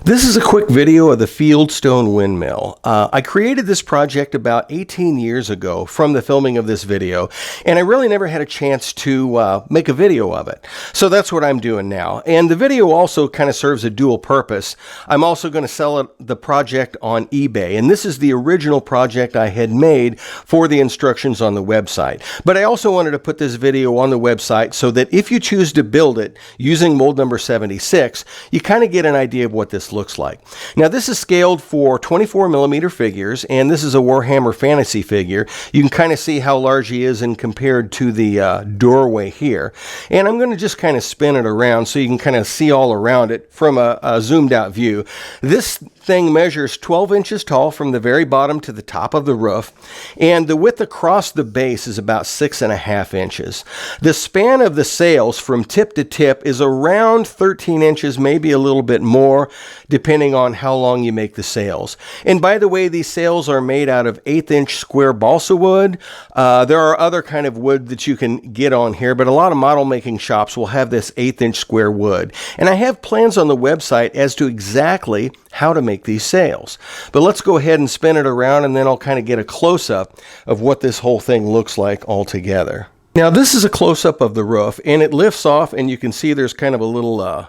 This is a quick video of the Fieldstone Windmill. I created this project about 18 years ago from the filming of this video, and I really never had a chance to make a video of it. So that's what I'm doing now. And the video also kind of serves a dual purpose. I'm also going to sell the project on eBay, and this is the original project I had made for the instructions on the website. But I also wanted to put this video on the website so that if you choose to build it using mold number 76, you kind of get an idea of what this looks like. Now this is scaled for 24mm figures, and this is a Warhammer Fantasy figure. You can kind of see how large he is and compared to the doorway here. And I'm going to just kind of spin it around so you can kind of see all around it from a zoomed out view. This thing measures 12 inches tall from the very bottom to the top of the roof, and the width across the base is about 6.5 inches. The span of the sails from tip to tip is around 13 inches, maybe a little bit more, depending on how long you make the sails. And by the way, these sails are made out of 1/8-inch square balsa wood. There are other kind of wood that you can get on here, but a lot of model making shops will have this 1/8-inch square wood. And I have plans on the website as to exactly how to make these sails. But let's go ahead and spin it around, and then I'll kind of get a close-up of what this whole thing looks like all together. Now this is a close-up of the roof, and it lifts off, and you can see there's kind of a little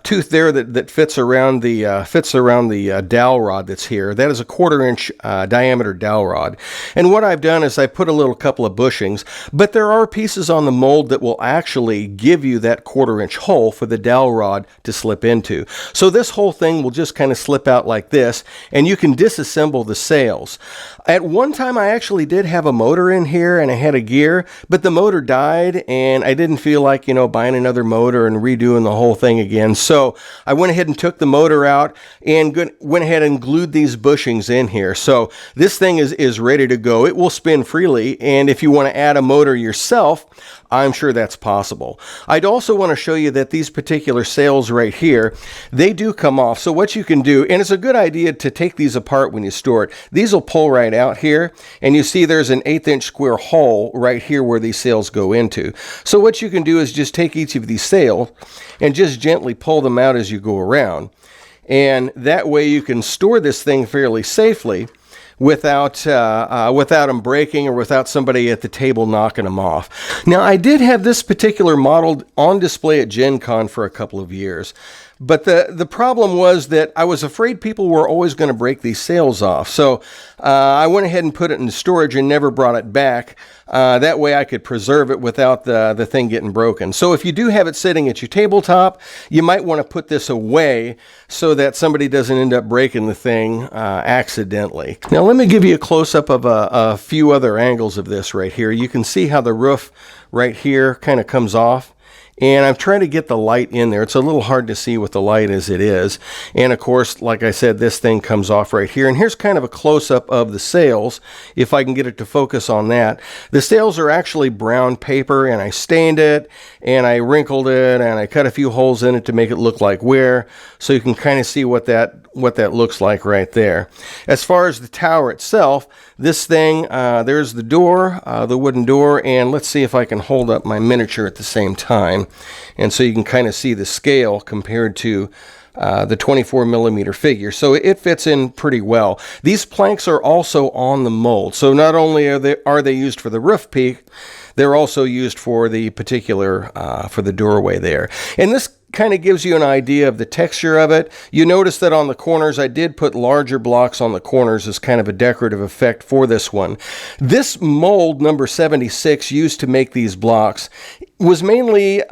tooth there that fits around the dowel rod that's here. That is a 1/4-inch diameter dowel rod. And what I've done is I put a couple of bushings, but there are pieces on the mold that will actually give you that 1/4-inch hole for the dowel rod to slip into. So this whole thing will just kind of slip out like this, and you can disassemble the sails. At one time I actually did have a motor in here, and I had a gear, but the motor died, and I didn't feel like, buying another motor and redoing the whole thing again. So I went ahead and took the motor out and went ahead and glued these bushings in here. So this thing is ready to go. It will spin freely, and if you want to add a motor yourself, I'm sure that's possible. I'd also want to show you that these particular sails right here, they do come off. So what you can do, and it's a good idea to take these apart when you store it. These will pull right out here, and you see there's an 1/8-inch square hole right here where these sails go into. So what you can do is just take each of these sails and just gently pull them out as you go around. And that way you can store this thing fairly safely without them breaking or without somebody at the table knocking them off. Now I did have this particular model on display at Gen Con for a couple of years. But the problem was that I was afraid people were always going to break these sails off. So I went ahead and put it in storage and never brought it back. That way I could preserve it without the thing getting broken. So if you do have it sitting at your tabletop, you might want to put this away so that somebody doesn't end up breaking the thing accidentally. Now let me give you a close-up of a few other angles of this right here. You can see how the roof right here kind of comes off. And I'm trying to get the light in there. It's a little hard to see with the light as it is. And of course, like I said, this thing comes off right here. And here's kind of a close-up of the sails, if I can get it to focus on that. The sails are actually brown paper, and I stained it, and I wrinkled it, and I cut a few holes in it to make it look like wear. So you can kind of see what that looks like right there. As far as the tower itself, this thing, there's the door, the wooden door, and let's see if I can hold up my miniature at the same time. And so you can kind of see the scale compared to the 24mm figure. So it fits in pretty well. These planks are also on the mold. So not only are they used for the roof peak, they're also used for the particular, for the doorway there. And this kind of gives you an idea of the texture of it. You notice that on the corners, I did put larger blocks on the corners as kind of a decorative effect for this one. This mold number 76 used to make these blocks was mainly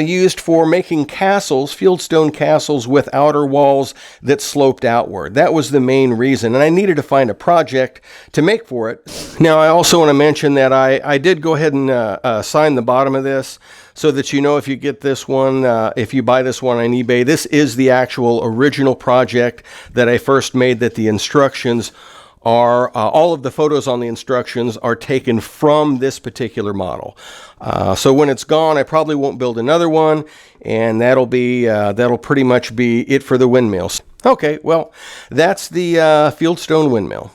used for making castles, fieldstone castles with outer walls that sloped outward. That was the main reason, and I needed to find a project to make for it. Now I also want to mention that I did go ahead and sign the bottom of this, so that if you get this one, if you buy this one on eBay, this is the actual original project that I first made, that the instructions are, all of the photos on the instructions are taken from this particular model. So when it's gone, I probably won't build another one, and that'll pretty much be it for the windmills. Okay, well, that's the Fieldstone Windmill.